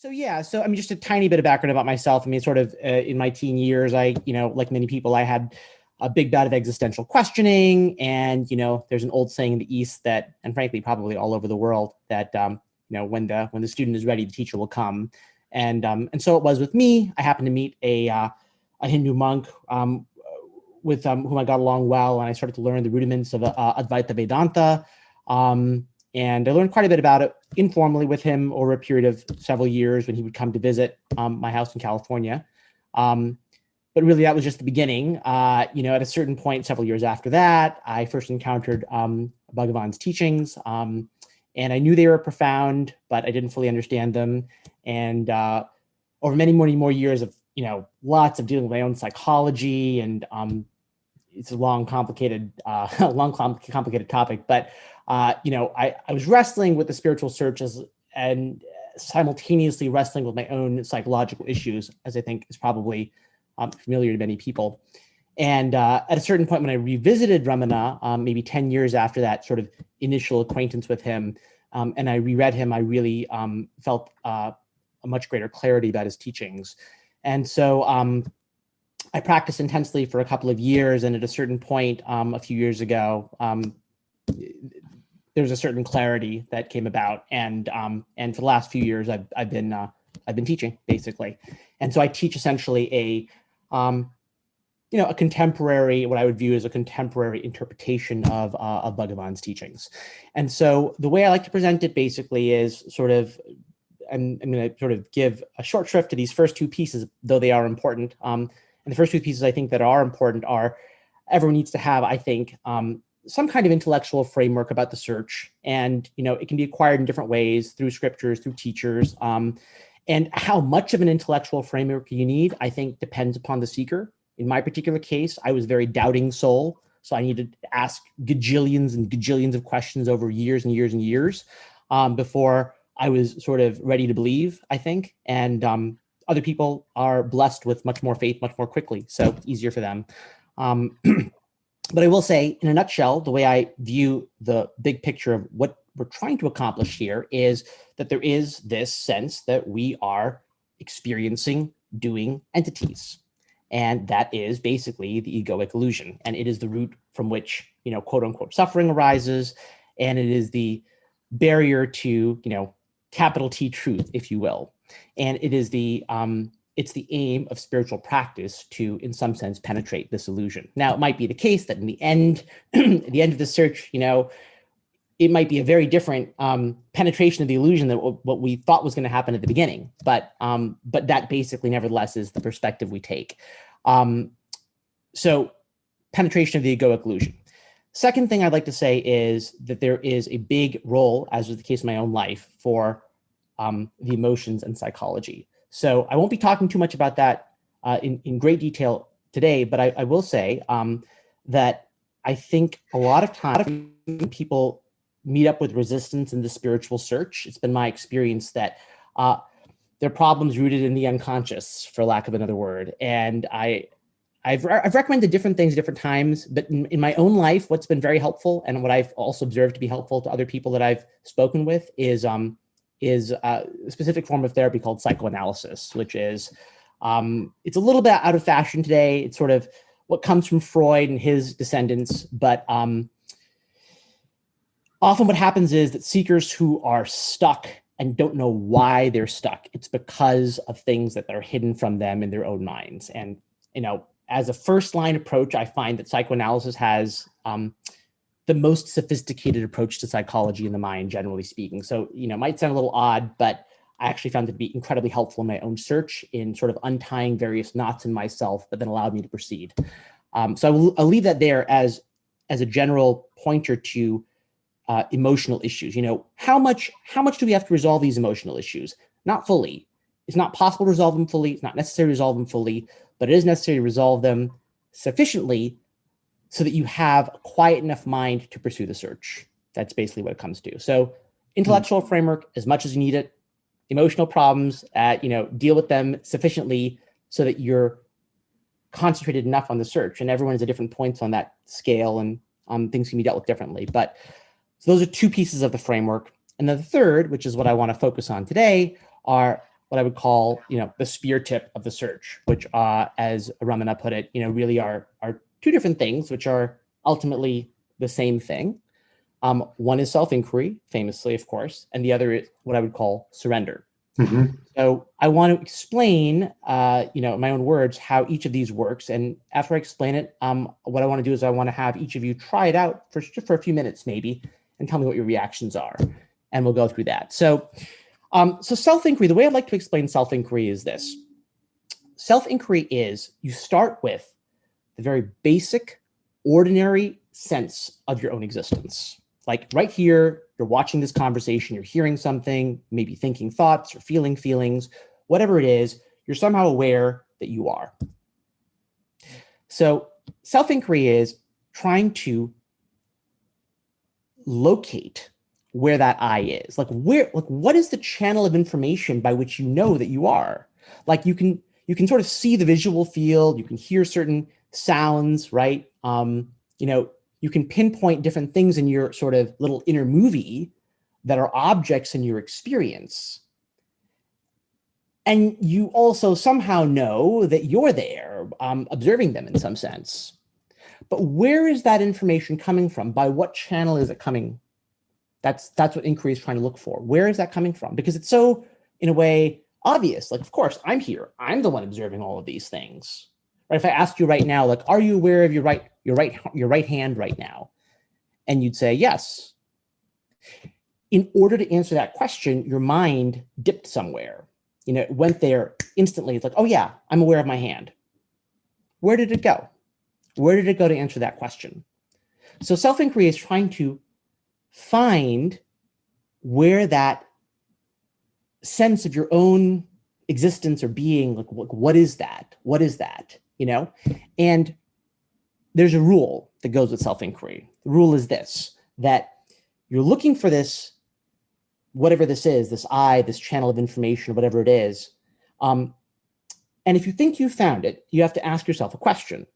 So yeah, so I mean, just a tiny bit of background about myself. I mean, sort of in my teen years, like many people, I had a big bout of existential questioning, and there's an old saying in the East that, and frankly, probably all over the world, that when the student is ready, the teacher will come, and so it was with me. I happened to meet a Hindu monk with whom I got along well, and I started to learn the rudiments of Advaita Vedanta. And I learned quite a bit about it informally with him over a period of several years when he would come to visit my house in California. But really, that was just the beginning. At a certain point, several years after that, I first encountered Bhagavan's teachings, and I knew they were profound, but I didn't fully understand them. And over many more years of lots of dealing with my own psychology, and it's a long, complicated topic, but I was wrestling with the spiritual searches and simultaneously wrestling with my own psychological issues, as I think is probably familiar to many people. And at a certain point when I revisited Ramana, maybe 10 years after that sort of initial acquaintance with him, and I reread him, I really felt a much greater clarity about his teachings. And so I practiced intensely for a couple of years, and at a certain point a few years ago, there was a certain clarity that came about, and for the last few years, I've been teaching basically, and so I teach essentially a contemporary, what I would view as a contemporary interpretation of Bhagavan's teachings, and so the way I like to present it basically is sort of, I'm going to sort of give a short shrift to these first two pieces, though they are important. And the first two pieces I think that are important are everyone needs to have, I think, some kind of intellectual framework about the search. And, it can be acquired in different ways through scriptures, through teachers. And how much of an intellectual framework you need, I think, depends upon the seeker. In my particular case, I was a very doubting soul. So I needed to ask gajillions and gajillions of questions over years and years and years before I was sort of ready to believe, I think. And other people are blessed with much more faith, much more quickly. So it's easier for them. But I will say, in a nutshell, the way I view the big picture of what we're trying to accomplish here is that there is this sense that we are experiencing doing entities. And that is basically the egoic illusion. And it is the root from which, quote unquote, suffering arises. And it is the barrier to, capital T truth, if you will. And it is it's the aim of spiritual practice to, in some sense, penetrate this illusion. Now, it might be the case that in the end, at the end of the search, it might be a very different penetration of the illusion than what we thought was going to happen at the beginning. But that basically, nevertheless, is the perspective we take. So penetration of the egoic illusion. Second thing I'd like to say is that there is a big role, as was the case in my own life, for the emotions and psychology. So I won't be talking too much about that in great detail today, but I will say that I think a lot of times people meet up with resistance in the spiritual search. It's been my experience that there are problems rooted in the unconscious, for lack of another word. And I've recommended different things at different times, but in my own life, what's been very helpful and what I've also observed to be helpful to other people that I've spoken with is a specific form of therapy called psychoanalysis, which is, it's a little bit out of fashion today. It's sort of what comes from Freud and his descendants. But often what happens is that seekers who are stuck and don't know why they're stuck, it's because of things that are hidden from them in their own minds. And, as a first line approach, I find that psychoanalysis has the most sophisticated approach to psychology in the mind, generally speaking. So, it might sound a little odd, but I actually found it to be incredibly helpful in my own search in sort of untying various knots in myself that then allowed me to proceed. So I'll leave that there as a general pointer to emotional issues. How much do we have to resolve these emotional issues? Not fully. It's not possible to resolve them fully. It's not necessary to resolve them fully, but it is necessary to resolve them sufficiently so that you have a quiet enough mind to pursue the search. That's basically what it comes to. So intellectual framework, as much as you need it. Emotional problems, deal with them sufficiently so that you're concentrated enough on the search. And everyone is at different points on that scale, and things can be dealt with differently. But so those are two pieces of the framework. And then the third, which is what I want to focus on today, are what I would call, the spear tip of the search, which, as Ramana put it, really are two different things, which are ultimately the same thing. One is self-inquiry, famously, of course, and the other is what I would call surrender. Mm-hmm. So I want to explain, in my own words, how each of these works. And after I explain it, what I want to do is I want to have each of you try it out for a few minutes, maybe, and tell me what your reactions are. And we'll go through that. So self-inquiry, the way I'd like to explain self-inquiry is this. Self-inquiry is you start with the very basic, ordinary sense of your own existence. Like right here, you're watching this conversation, you're hearing something, maybe thinking thoughts or feeling feelings, whatever it is, you're somehow aware that you are. So self-inquiry is trying to locate where that I is. What is the channel of information by which you know that you are? Like you can sort of see the visual field, you can hear certain sounds, right? You can pinpoint different things in your sort of little inner movie that are objects in your experience. And you also somehow know that you're there, observing them in some sense. But where is that information coming from? By what channel is it coming? That's what inquiry is trying to look for. Where is that coming from? Because it's so, in a way, obvious. Like, of course, I'm here. I'm the one observing all of these things. Right? If I asked you right now, like, are you aware of your right hand right now? And you'd say yes. In order to answer that question, your mind dipped somewhere. It went there instantly. It's like, oh yeah, I'm aware of my hand. Where did it go? Where did it go to answer that question? So self-inquiry is trying to find where that sense of your own existence or being, like what is that? What is that? And there's a rule that goes with self-inquiry. The rule is this, that you're looking for this, whatever this is, this I, this channel of information, or whatever it is. And if you think you found it, you have to ask yourself a question.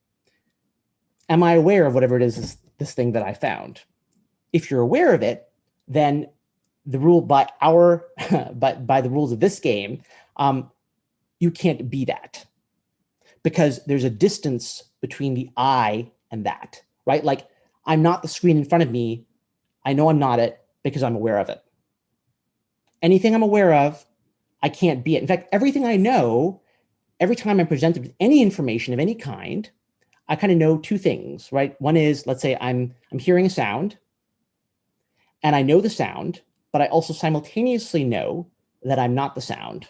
Am I aware of whatever it is, this thing that I found? If you're aware of it, then the rule by the rules of this game, you can't be that, because there's a distance between the I and that, right? Like, I'm not the screen in front of me. I know I'm not it because I'm aware of it. Anything I'm aware of, I can't be it. In fact, everything I know, every time I'm presented with any information of any kind, I kind of know two things, right? One is, let's say I'm hearing a sound, and I know the sound, but I also simultaneously know that I'm not the sound.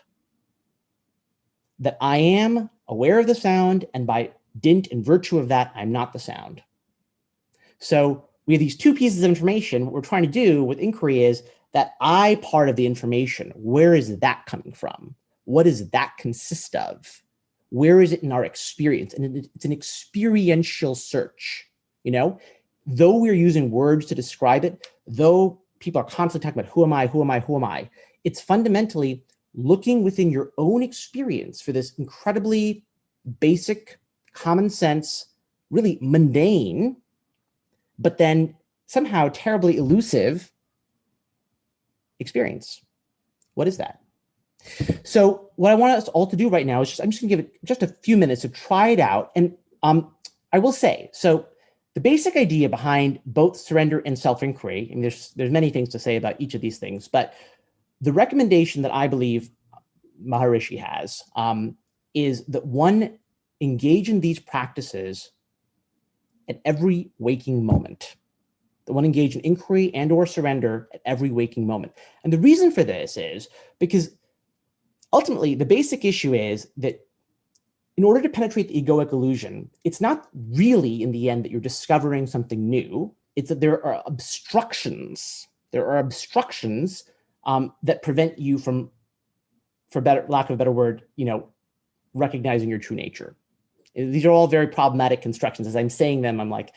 That I am aware of the sound, and by dint and virtue of that, I'm not the sound. So we have these two pieces of information. What we're trying to do with inquiry is that I part of the information. Where is that coming from? What does that consist of? Where is it in our experience? And it's an experiential search, Though we're using words to describe it, though people are constantly talking about who am I, it's fundamentally looking within your own experience for this incredibly basic, common sense, really mundane, but then somehow terribly elusive experience. What is that? So what I want us all to do right now is I'm just gonna give it just a few minutes to try it out. And I will say, so the basic idea behind both surrender and self-inquiry, and there's many things to say about each of these things, but the recommendation that I believe Maharishi has is that one engage in these practices at every waking moment. That one engage in inquiry and or surrender at every waking moment. And the reason for this is because ultimately the basic issue is that in order to penetrate the egoic illusion, it's not really in the end that you're discovering something new. It's that there are obstructions. There are obstructions that prevent you from, for lack of a better word, recognizing your true nature. These are all very problematic constructions. As I'm saying them, I'm like,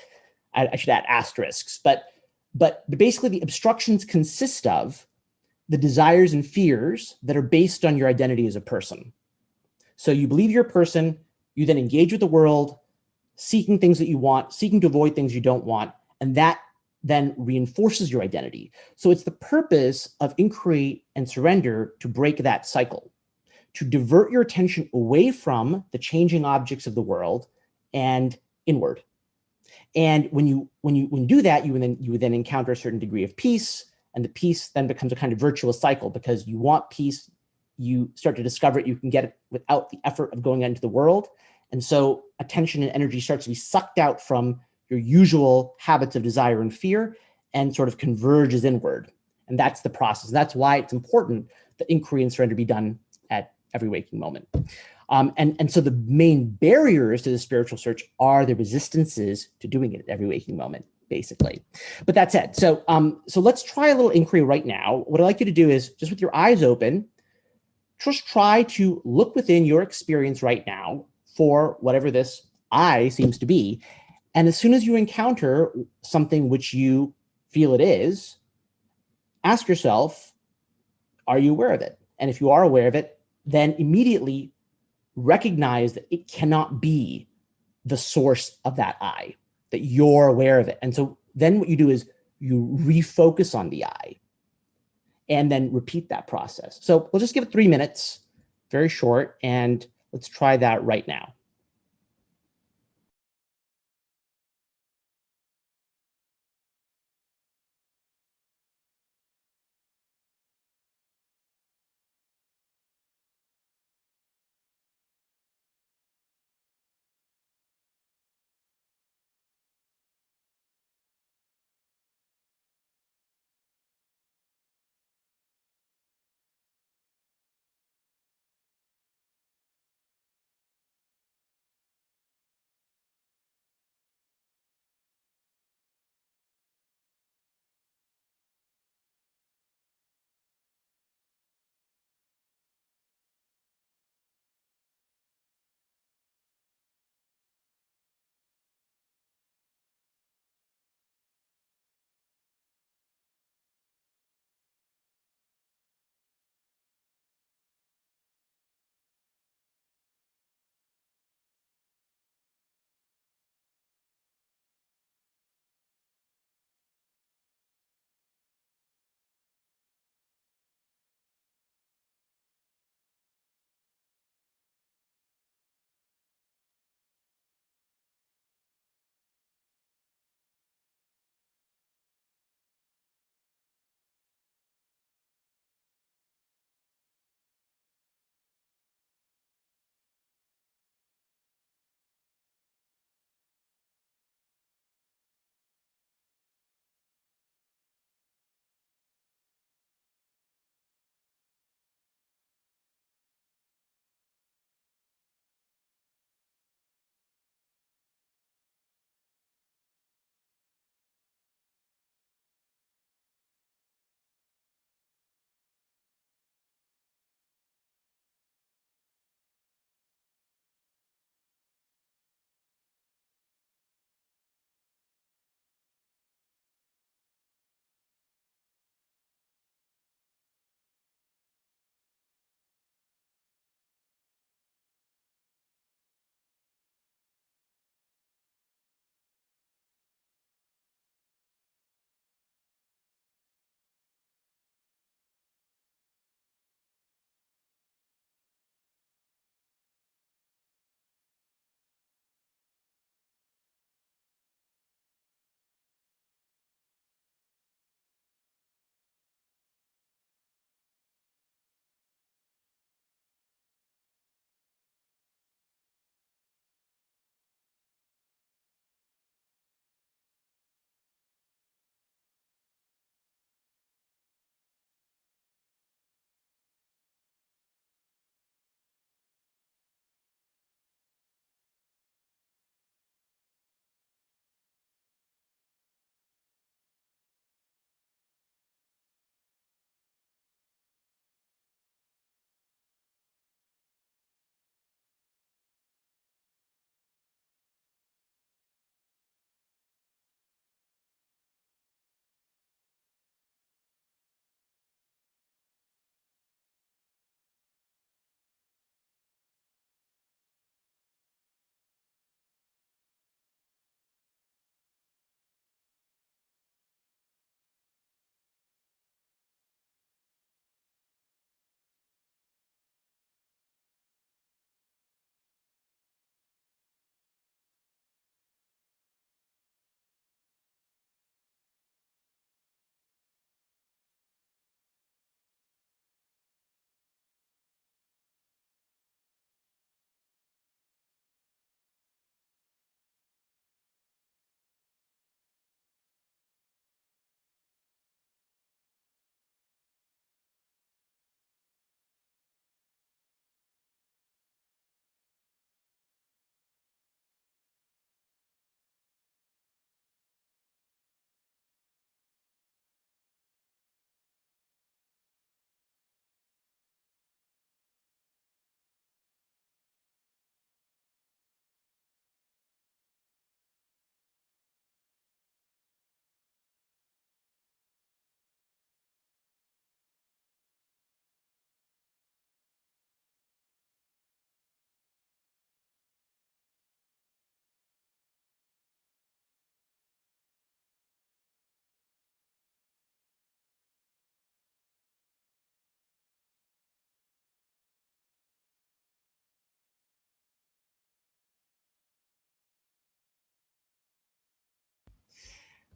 I should add asterisks. But basically the obstructions consist of the desires and fears that are based on your identity as a person. So you believe you're a person, you then engage with the world, seeking things that you want, seeking to avoid things you don't want, and that then reinforces your identity. So it's the purpose of inquiry and surrender to break that cycle. to divert your attention away from the changing objects of the world and inward. And when you do that, you would then encounter a certain degree of peace, and the peace then becomes a kind of virtuous cycle, because you want peace, you start to discover it, you can get it without the effort of going out into the world. And so attention and energy starts to be sucked out from your usual habits of desire and fear and sort of converges inward. And that's the process. And that's why it's important that inquiry and surrender be done at every waking moment. And so the main barriers to the spiritual search are the resistances to doing it at every waking moment, basically. But that said, so let's try a little inquiry right now. What I'd like you to do is, just with your eyes open, just try to look within your experience right now for whatever this I seems to be. And as soon as you encounter something which you feel it is, ask yourself, are you aware of it? And if you are aware of it, then immediately recognize that it cannot be the source of that I, that you're aware of it. And so then what you do is you refocus on the I and then repeat that process. So we'll just give it 3 minutes, very short, and let's try that right now.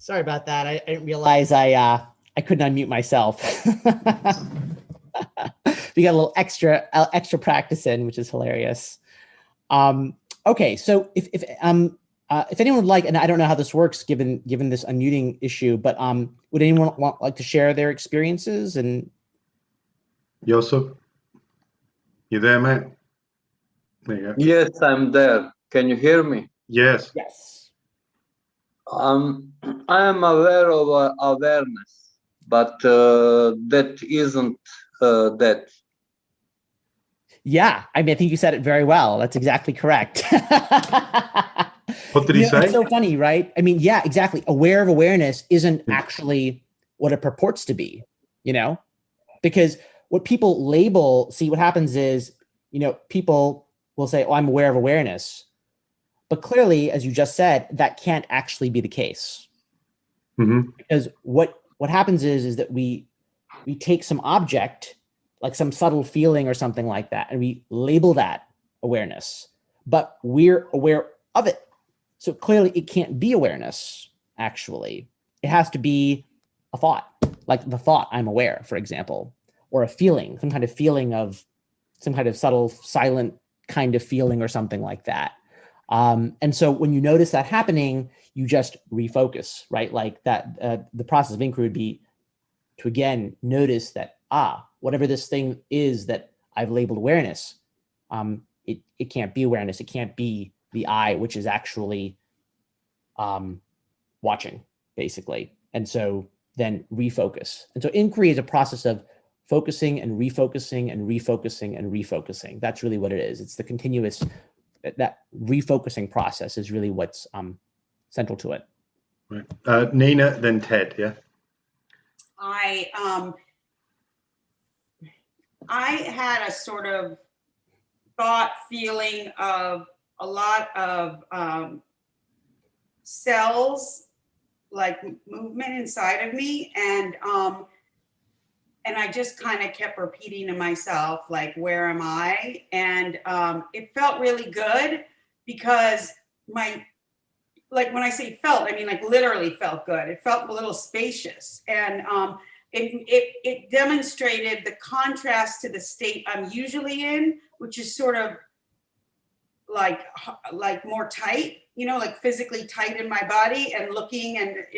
Sorry about that. I didn't realize I couldn't unmute myself. We got a little extra practice in, which is hilarious. Okay, so if anyone would like, and I don't know how this works given this unmuting issue, but would anyone like to share their experiences? And Joseph, you there, mate? There you go. Yes, I'm there. Can you hear me? Yes. yes. I am aware of awareness, but that isn't that. Yeah, I mean, I think you said it very well. That's exactly correct. What did he say? It's so funny, right? I mean, yeah, exactly. Aware of awareness isn't actually what it purports to be, because what people label, see, what happens is, people will say, oh, I'm aware of awareness. But clearly, as you just said, that can't actually be the case. Mm-hmm. Because what happens is that we take some object, like some subtle feeling or something like that, and we label that awareness, but we're aware of it. So clearly it can't be awareness, actually. It has to be a thought, like the thought I'm aware, for example, or a feeling, some kind of feeling of some kind of subtle, silent kind of feeling or something like that. And so when you notice that happening, you just refocus, right? Like that, the process of inquiry would be to again notice that, whatever this thing is that I've labeled awareness, it can't be awareness. It can't be the I, which is actually watching, basically. And so then refocus. And so inquiry is a process of focusing and refocusing and refocusing and refocusing. That's really what it is. It's the continuous, that refocusing process is really what's central to it. Right. Nina, then Ted, yeah? I had a sort of thought feeling of a lot of cells, like movement inside of me, and I just kind of kept repeating to myself, like, where am I? And it felt really good because like when I say felt, I mean like literally felt good. It felt a little spacious, and it demonstrated the contrast to the state I'm usually in, which is sort of like more tight, like physically tight in my body and looking.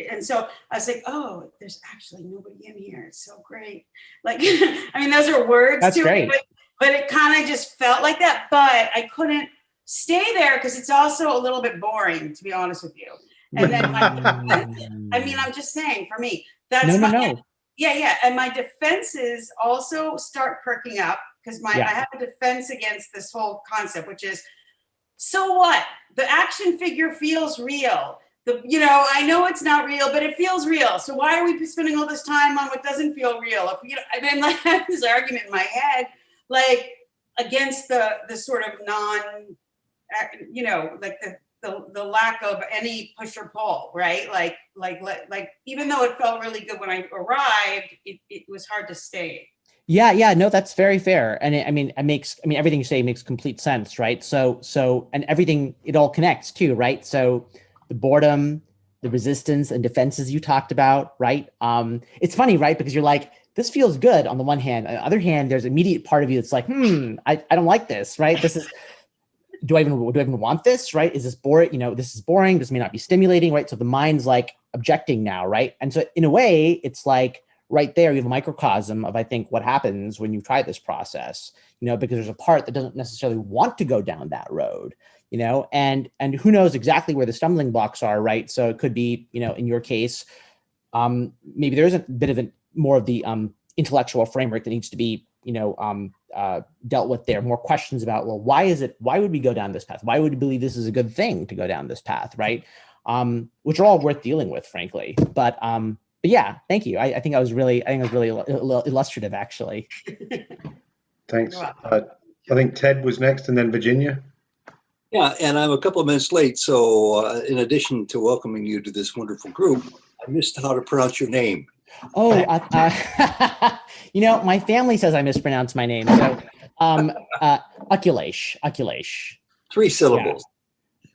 And so I was like, oh, there's actually nobody in here. It's so great. Like, I mean, those are words. That's great. But it kind of just felt like that. But I couldn't stay there because it's also a little bit boring, to be honest with you. And then I mean, I'm just saying, for me, that's no. Yeah. And my defenses also start perking up because I have a defense against this whole concept, which is, so what? The action figure feels real. I know it's not real, but it feels real. So why are we spending all this time on what doesn't feel real? And then I have this argument in my head, like against the sort of like the lack of any push or pull, right? Like even though it felt really good when I arrived, it was hard to stay. Yeah, no, that's very fair. And it makes everything you say makes complete sense, right? So, and everything, it all connects too, right? So the boredom, the resistance and defenses you talked about, right? It's funny, right? Because you're like, this feels good on the one hand. On the other hand, there's an immediate part of you that's like, I don't like this, right? This is, do I even want this, right? Is this boring? This is boring. This may not be stimulating, right? So the mind's like objecting now, right? And so in a way, it's like, right there, you have a microcosm of, I think, what happens when you try this process, because there's a part that doesn't necessarily want to go down that road, and who knows exactly where the stumbling blocks are, right? So it could be, in your case, maybe there is a bit of more of the intellectual framework that needs to be, dealt with there, more questions about, well, why would we go down this path? Why would we believe this is a good thing to go down this path, right? Which are all worth dealing with, frankly. But yeah, thank you. I think it was really illustrative, actually. Thanks. I think Ted was next, and then Virginia. Yeah, and I'm a couple of minutes late, so in addition to welcoming you to this wonderful group, I missed how to pronounce your name. Oh, my family says I mispronounce my name. So, Akilesh. 3 syllables.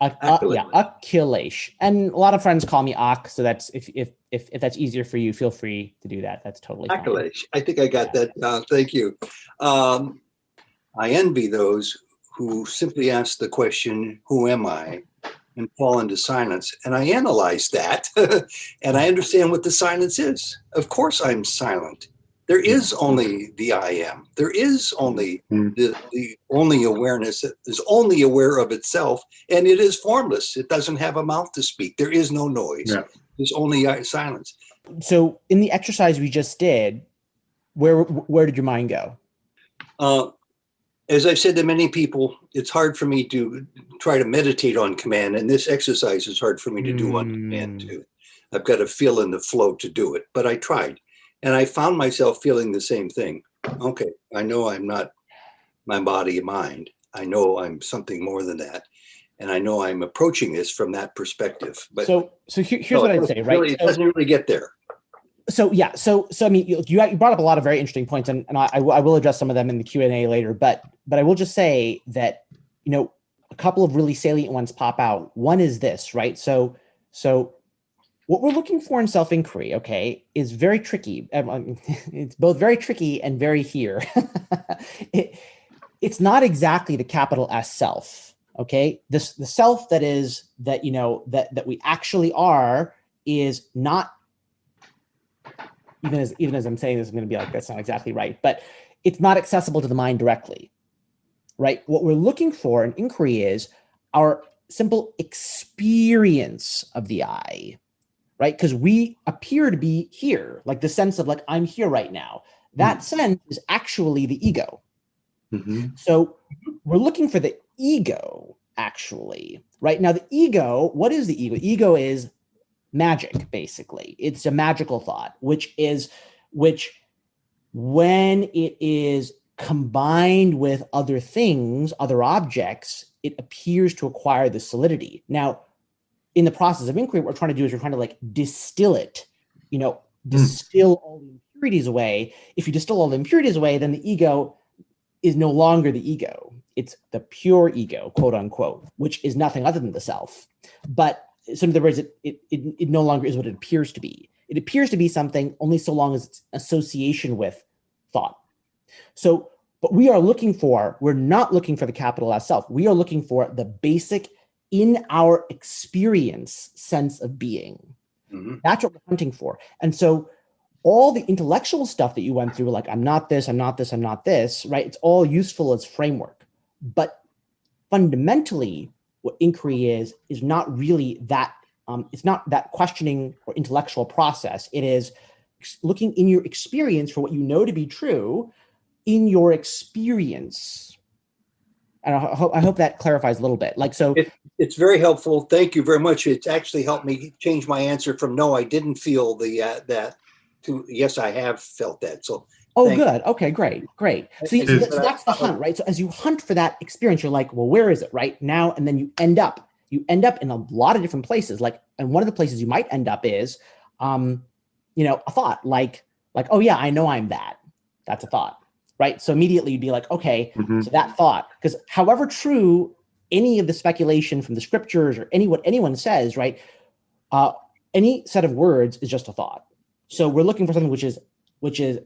Yeah, Akilesh. And a lot of friends call me Ak, so that's if that's easier for you, feel free to do that. That's totally fine. Akilesh. I think I got that down. Thank you. I envy those who simply ask the question, who am I? And fall into silence. And I analyze that and I understand what the silence is. Of course I'm silent. There is only the I am. There is only the only awareness that is only aware of itself, and it is formless. It doesn't have a mouth to speak. There is no noise. Yeah. There's only silence. So in the exercise we just did, where did your mind go? As I've said to many people, it's hard for me to try to meditate on command, and this exercise is hard for me to do on command too. I've got to feel in the flow to do it, but I tried. And I found myself feeling the same thing. Okay, I know I'm not my body and mind. I know I'm something more than that. And I know I'm approaching this from that perspective. But so here's what I'd say, right? Really, it doesn't really get there. So yeah, so I mean, you brought up a lot of very interesting points, and I will address some of them in the Q&A later. But I will just say that, you know, a couple of really salient ones pop out. One is this, right? So what we're looking for in self-inquiry, okay, is very tricky. It's both very tricky and very here. It's not exactly the capital S self, okay? The self that we actually are is not, even as I'm saying this, I'm going to be like, that's not exactly right, but it's not accessible to the mind directly, right? What we're looking for in inquiry is our simple experience of the I, right? Because we appear to be here, like the sense of like, I'm here right now. That sense is actually the ego. So we're looking for the ego, actually, right? Now the ego, what is the ego? Ego is magic, basically. It's a magical thought, which when it is combined with other things, other objects, it appears to acquire the solidity. Now, in the process of inquiry, what we're trying to do is we're trying to like distill it, distill all the impurities away. If you distill all the impurities away, then the ego is no longer the ego. It's the pure ego, quote unquote, which is nothing other than the self. But so in other words, it no longer is what it appears to be. It appears to be something only so long as it's association with thought. So, but we're not looking for the capital S self. We are looking for the basic in our experience sense of being. That's what we're hunting for. And so all the intellectual stuff that you went through, like I'm not this, I'm not this, I'm not this, right? It's all useful as framework. But fundamentally, what inquiry is not really that, it's not that questioning or intellectual process. It is looking in your experience for what you know to be true in your experience. And I hope that clarifies a little bit. Like, so it's very helpful. Thank you very much. It's actually helped me change my answer from no, I didn't feel that to yes, I have felt that. So good. Okay, great. So that's the hunt, right? So as you hunt for that experience, you're like, well, where is it right now? And then you end up in a lot of different places. Like, and one of the places you might end up is, a thought like, oh yeah, I know I'm that. That's a thought, right? So immediately you'd be like, okay, so that thought, because however true any of the speculation from the scriptures or what anyone says, right? Any set of words is just a thought. So we're looking for something which is,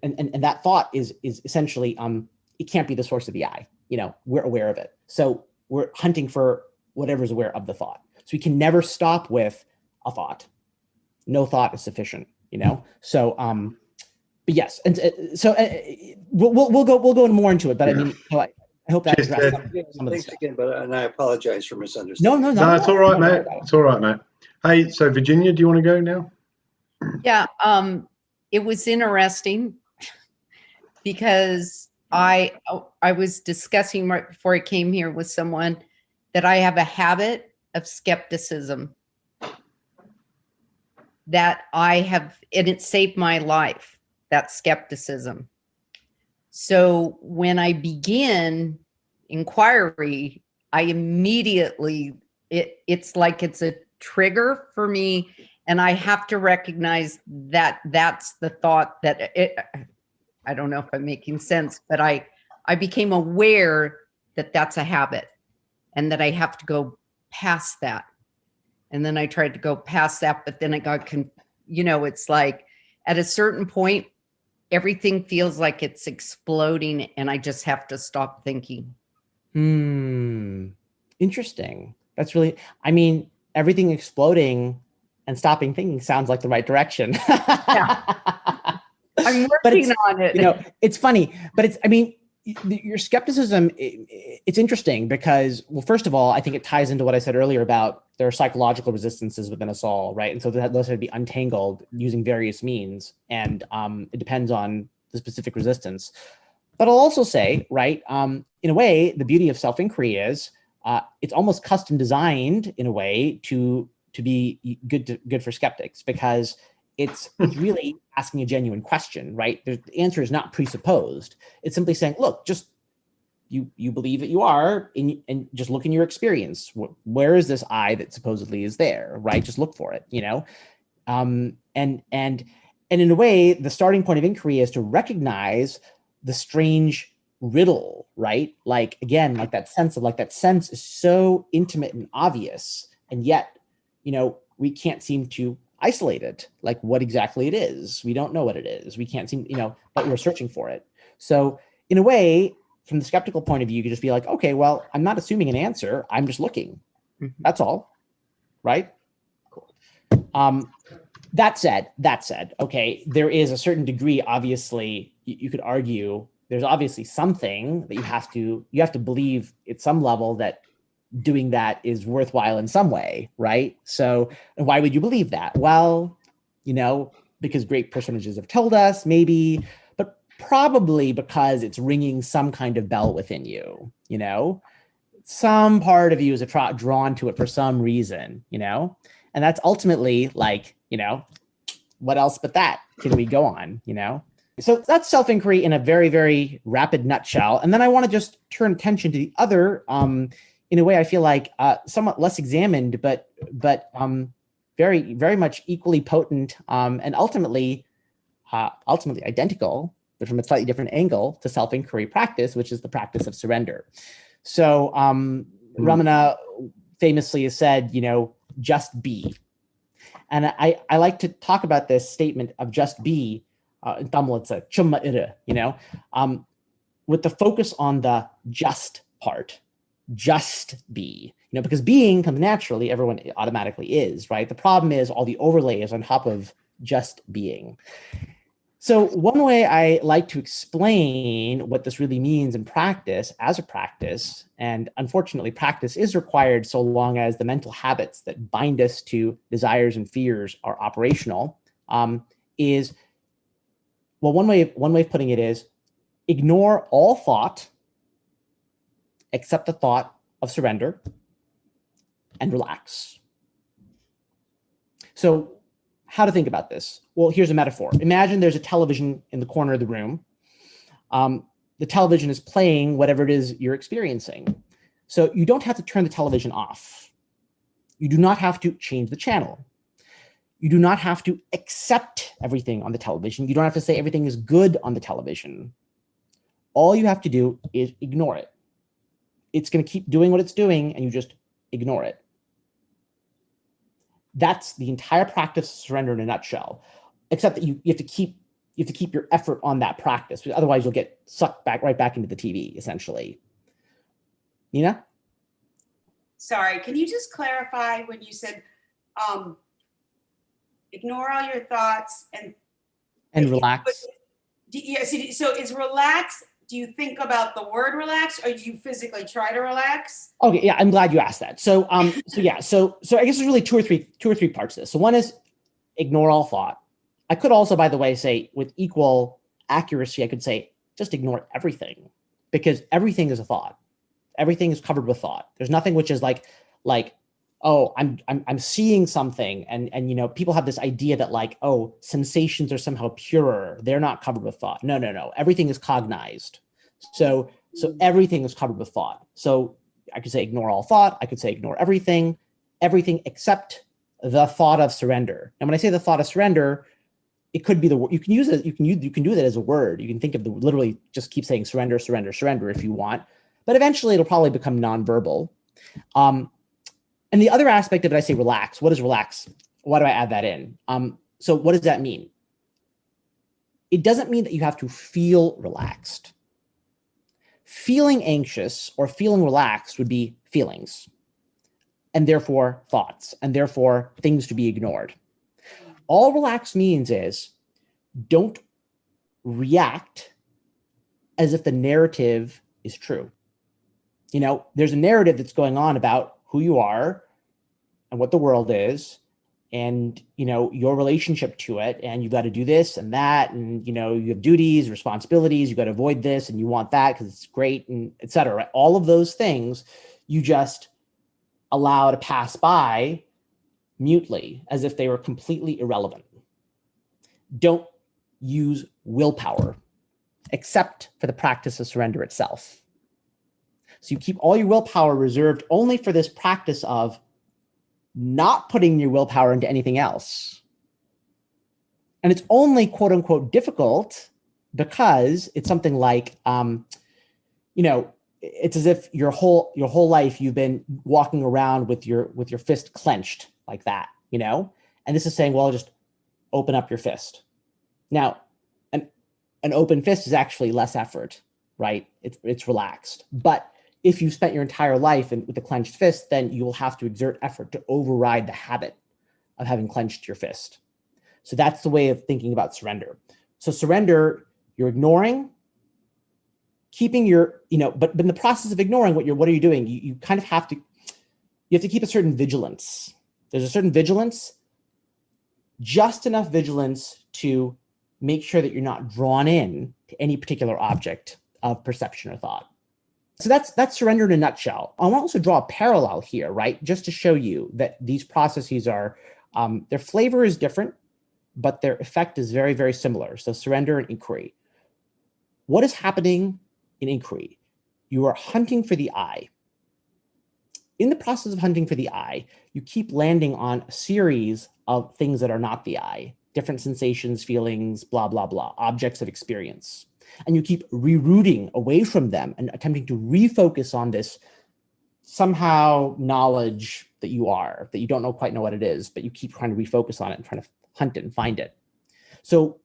and that thought is essentially, it can't be the source of the I, we're aware of it. So we're hunting for whatever's aware of the thought. So we can never stop with a thought. No thought is sufficient, So, but yes. And so we'll go more into it, but I mean, so I hope that addressed some of the stuff. Again, and I apologize for misunderstanding. No, it's all right, mate. It's all right, mate. Hey, so Virginia, do you want to go now? Yeah, it was interesting because I was discussing right before I came here with someone that I have a habit of skepticism that I have, and it saved my life, that skepticism. So when I begin inquiry, I immediately, it's like it's a trigger for me. And I have to recognize that that's the thought that I don't know if I'm making sense, but I became aware that that's a habit and that I have to go past that. And then I tried to go past that, but then it got, it's like at a certain point, everything feels like it's exploding and I just have to stop thinking. Interesting. That's really, I mean, everything exploding and stopping thinking sounds like the right direction. Yeah. I'm working on it. It's funny, but it's, I mean, your skepticism, it's interesting because, well, first of all, I think it ties into what I said earlier about there are psychological resistances within us all, right? And so those have to be untangled using various means. And it depends on the specific resistance. But I'll also say, right, in a way, the beauty of self-inquiry is it's almost custom designed in a way to be good for skeptics, because it's really asking a genuine question, right? The answer is not presupposed. It's simply saying, look, just you believe that you are, and just look in your experience. Where is this I that supposedly is there, right? Just look for it, And in a way, the starting point of inquiry is to recognize the strange riddle, right? Like, again, like that sense is so intimate and obvious, and yet, we can't seem to isolate it, like what exactly it is. We don't know what it is. We can't seem, but we're searching for it. So in a way, from the skeptical point of view, you could just be like, okay, well, I'm not assuming an answer. I'm just looking. That's all, right? Cool. That said, okay, there is a certain degree, obviously, you could argue there's obviously something that you have to believe at some level that doing that is worthwhile in some way, right? So why would you believe that? Well, because great personages have told us, maybe, but probably because it's ringing some kind of bell within you, some part of you is drawn to it for some reason, and that's ultimately like, what else but that can we go on, So that's self-inquiry in a very, very rapid nutshell. And then I want to just turn attention to the other, in a way, I feel like somewhat less examined, but very, very much equally potent, and ultimately identical, but from a slightly different angle to self-inquiry practice, which is the practice of surrender. So Ramana famously has said, just be. And I like to talk about this statement of just be, in Tamil it's a chumma ira, with the focus on the just part. Just be, because being comes naturally, everyone automatically is, right? The problem is all the overlays on top of just being. So one way I like to explain what this really means in practice, as a practice, and unfortunately practice is required so long as the mental habits that bind us to desires and fears are operational, is, well, one way of putting it is ignore all thought except the thought of surrender, and relax. So how to think about this? Well, here's a metaphor. Imagine there's a television in the corner of the room. The television is playing whatever it is you're experiencing. So you don't have to turn the television off. You do not have to change the channel. You do not have to accept everything on the television. You don't have to say everything is good on the television. All you have to do is ignore it. It's going to keep doing what it's doing, and you just ignore it. That's the entire practice of surrender in a nutshell, except that you have to keep your effort on that practice, because otherwise you'll get sucked right back into the TV, essentially. Nina? Sorry, can you just clarify when you said ignore all your thoughts and relax? So is relax, do you think about the word relax, or do you physically try to relax? Okay, yeah, I'm glad you asked that. So I guess there's really two or three parts to this. So one is ignore all thought. I could also, by the way, say with equal accuracy, I could say just ignore everything, because everything is a thought. Everything is covered with thought. There's nothing which is like, oh, I'm seeing something, and people have this idea that like, oh, sensations are somehow purer. They're not covered with thought. No. Everything is cognized. So everything is covered with thought. So I could say ignore all thought. I could say ignore everything except the thought of surrender. And when I say the thought of surrender, it could be the word. You can use it. You can do that as a word. You can think of literally just keep saying surrender, surrender, surrender if you want. But eventually it'll probably become nonverbal. And the other aspect of it, I say relax. What is relax? Why do I add that in? So what does that mean? It doesn't mean that you have to feel relaxed. Feeling anxious or feeling relaxed would be feelings, and therefore thoughts, and therefore things to be ignored. All relax means is don't react as if the narrative is true. You know, there's a narrative that's going on about who you are and what the world is, and, you know, your relationship to it, and you've got to do this and that, and, you know, you have duties, responsibilities, you've got to avoid this, and you want that because it's great, and et cetera. Right? All of those things you just allow to pass by mutely as if they were completely irrelevant. Don't use willpower except for the practice of surrender itself. So you keep all your willpower reserved only for this practice of not putting your willpower into anything else. And it's only quote unquote difficult because it's something like, you know, it's as if your whole life you've been walking around with your fist clenched like that, you know? And this is saying, well, just open up your fist. Now, an open fist is actually less effort, right? It's relaxed. But if you spent your entire life with a clenched fist, then you will have to exert effort to override the habit of having clenched your fist. So that's the way of thinking about surrender. So surrender, you're ignoring, keeping your, you know, but in the process of ignoring, what are you doing? You kind of have to, you have to keep a certain vigilance. There's a certain vigilance, just enough vigilance to make sure that you're not drawn in to any particular object of perception or thought. So that's surrender in a nutshell. I want to also draw a parallel here, right? Just to show you that these processes are, their flavor is different, but their effect is very, very similar. So surrender and inquiry. What is happening in inquiry? You are hunting for the I. In the process of hunting for the I, you keep landing on a series of things that are not the I, different sensations, feelings, blah, blah, blah, objects of experience. And you keep rerouting away from them and attempting to refocus on this somehow knowledge that you are, that you don't quite know what it is, but you keep trying to refocus on it and trying to hunt it and find it. So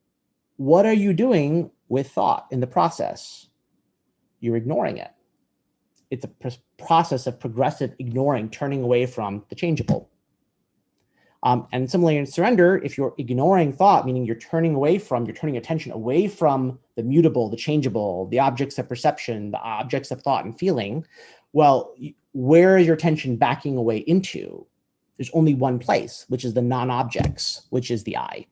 what are you doing with thought in the process? You're ignoring it. It's a process of progressive ignoring, turning away from the changeable. And similarly in surrender, if you're ignoring thought, meaning you're turning attention away from the mutable, the changeable, the objects of perception, the objects of thought and feeling, well, where is your attention backing away into? There's only one place, which is the non-objects, which is the I.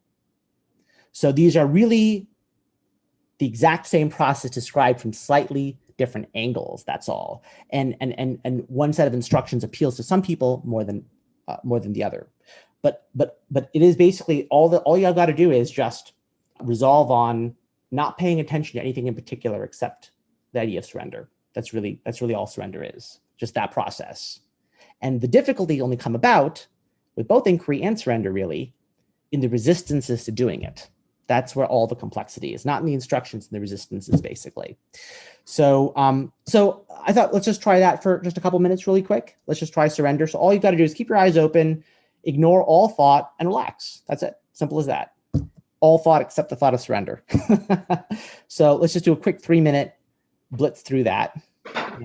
So these are really the exact same process described from slightly different angles, that's all. And one set of instructions appeals to some people more than the other. But it is basically all you got to do is just resolve on not paying attention to anything in particular except the idea of surrender. That's really all surrender is, just that process. And the difficulty only come about with both inquiry and surrender really in the resistances to doing it. That's where all the complexity is, not in the instructions and the resistances basically. So I thought let's just try that for just a couple minutes really quick. Let's just try surrender. So all you got to do is keep your eyes open, ignore all thought and relax. That's it. Simple as that. All thought except the thought of surrender. So let's just do a quick 3-minute blitz through that.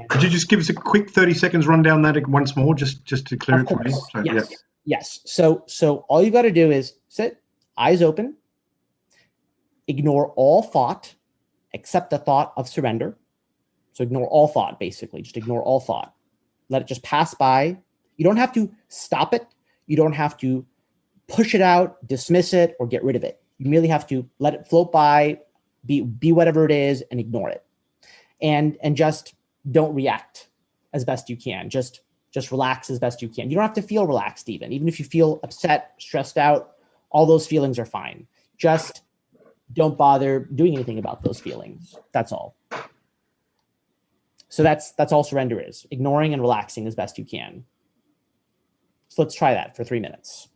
Could you just give us a quick 30 seconds rundown that once more, just to clear it for me? So, yes. Yeah. Yes. So all you got to do is sit, eyes open, ignore all thought except the thought of surrender. So ignore all thought, basically. Just ignore all thought. Let it just pass by. You don't have to stop it. You don't have to push it out, dismiss it, or get rid of it. You merely have to let it float by, be whatever it is, and ignore it. And just don't react as best you can. Just relax as best you can. You don't have to feel relaxed even if you feel upset, stressed out, all those feelings are fine. Just don't bother doing anything about those feelings. That's all. So that's all surrender is, ignoring and relaxing as best you can. So let's try that for 3 minutes.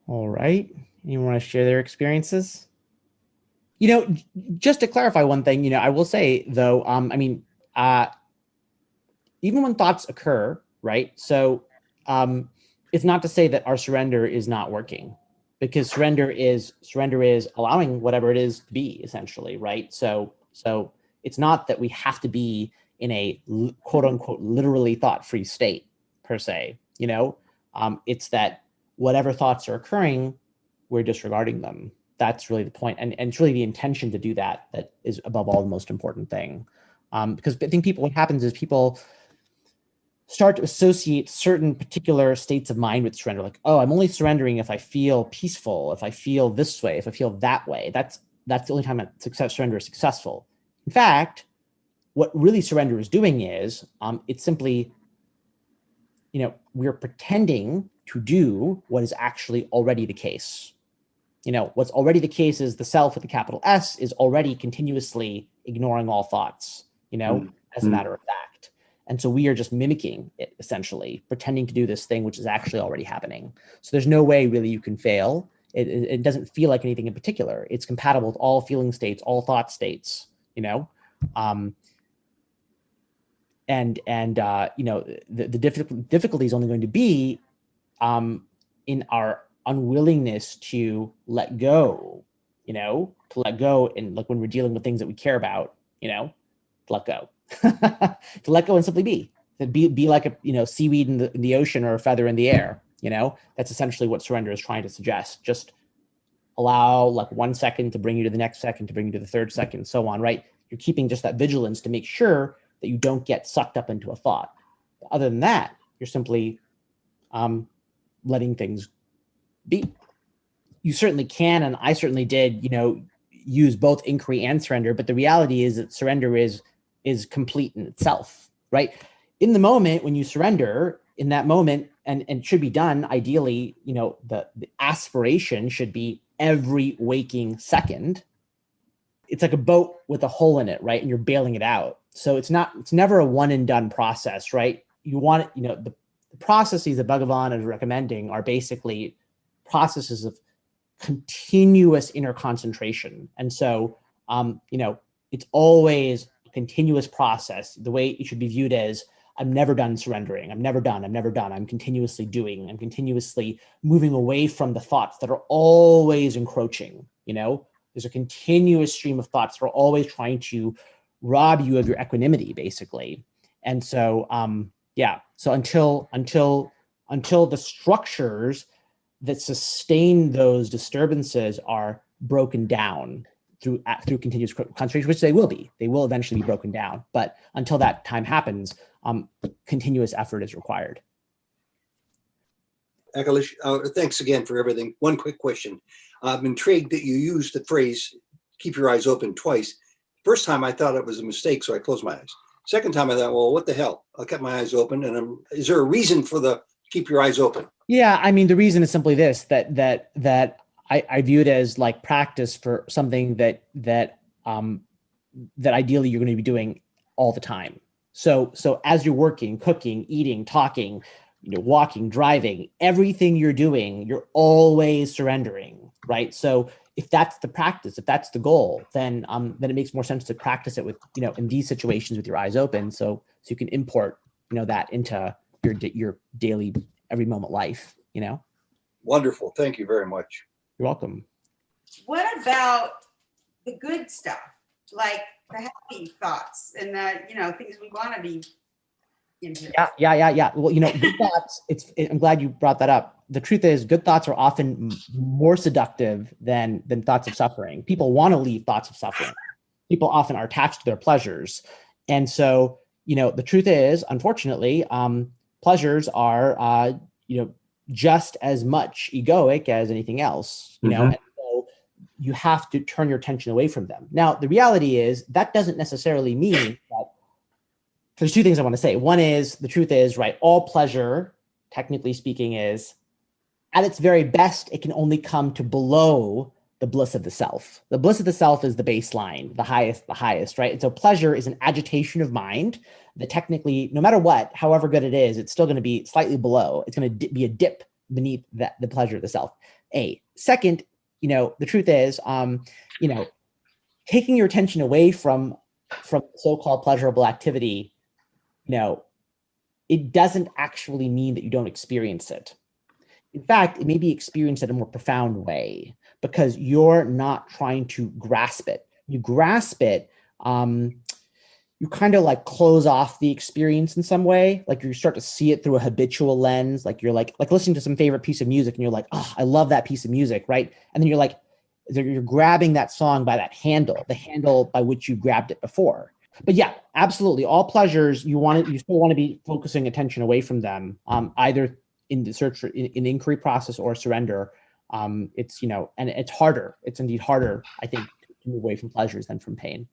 All right. Anyone want to share their experiences? Just to clarify one thing, I will say though, even when thoughts occur, right? So it's not to say that our surrender is not working, because surrender is allowing whatever it is to be, essentially, right? So it's not that we have to be in a quote unquote literally thought-free state per se. It's that whatever thoughts are occurring, we're disregarding them. That's really the point. And it's really the intention to do that is above all the most important thing. Because I think what happens is people start to associate certain particular states of mind with surrender. Like, oh, I'm only surrendering if I feel peaceful, if I feel this way, if I feel that way. That's the only time that surrender is successful. In fact, what really surrender is doing is it's simply, we're pretending to do what is actually already the case. What's already the case is the self with the capital S is already continuously ignoring all thoughts, as a matter of fact. And so we are just mimicking it, essentially, pretending to do this thing, which is actually already happening. So there's no way really you can fail. It doesn't feel like anything in particular. It's compatible with all feeling states, all thought states, the difficulty is only going to be in our unwillingness to let go, to let go, and like when we're dealing with things that we care about, to let go, to let go and simply be like a seaweed in the ocean or a feather in the air. That's essentially what surrender is trying to suggest. Just allow like 1 second to bring you to the next second, to bring you to the third second, so on. Right? You're keeping just that vigilance to make sure that you don't get sucked up into a thought. But other than that, you're simply letting things be. You certainly can, and I certainly did, use both inquiry and surrender. But the reality is that surrender is complete in itself, right? In the moment when you surrender, in that moment, and it should be done ideally, the aspiration should be every waking second. It's like a boat with a hole in it, right? And you're bailing it out. So it's never a one and done process, right? You want it, the processes that Bhagavan is recommending are basically processes of continuous inner concentration. And so, it's always a continuous process. The way it should be viewed as, I'm never done surrendering. I'm never done. I'm continuously doing. I'm continuously moving away from the thoughts that are always encroaching. There's a continuous stream of thoughts that are always trying to rob you of your equanimity, basically. And so, so until the structures that sustain those disturbances are broken down through continuous concentration, which they will eventually be broken down. But until that time happens, continuous effort is required. Akilesh, thanks again for everything. One quick question. I'm intrigued that you used the phrase, keep your eyes open, twice. First time I thought it was a mistake, so I closed my eyes. Second time I thought, well, what the hell? I kept my eyes open. And is there a reason for the keep your eyes open? Yeah, I mean, the reason is simply this, that I view it as like practice for something that ideally you're going to be doing all the time. So as you're working, cooking, eating, talking, walking, driving, everything you're doing, you're always surrendering, right? So if that's the practice, if that's the goal, then it makes more sense to practice it with, in these situations with your eyes open. So you can import, that into your daily, every moment life, Wonderful. Thank you very much. You're welcome. What about the good stuff, like the happy thoughts and the, things we want to be into? Yeah. Well, good thoughts, I'm glad you brought that up. The truth is, good thoughts are often more seductive than thoughts of suffering. People want to leave thoughts of suffering. People often are attached to their pleasures. And so, the truth is, unfortunately, pleasures are, just as much egoic as anything else, and so you have to turn your attention away from them. Now, the reality is that doesn't necessarily mean that. There's two things I want to say. One is, the truth is, right, all pleasure, technically speaking, is at its very best, it can only come to below the bliss of the self. The bliss of the self is the baseline, the highest, right? And so pleasure is an agitation of mind that technically, no matter what, however good it is, it's still going to be slightly below. It's going to be a dip beneath the pleasure of the self. Second, the truth is, taking your attention away from so-called pleasurable activity, it doesn't actually mean that you don't experience it. In fact, it may be experienced in a more profound way because you're not trying to grasp it. You grasp it, you kind of like close off the experience in some way. Like you start to see it through a habitual lens. Like you're like listening to some favorite piece of music and you're like, oh, I love that piece of music, right? And then you're like, you're grabbing that song by that handle, the handle by which you grabbed it before. But yeah, absolutely. All pleasures, you still want to be focusing attention away from them, either in the search for in inquiry process or surrender. It's, and it's harder. It's indeed harder, I think, to move away from pleasures than from pain.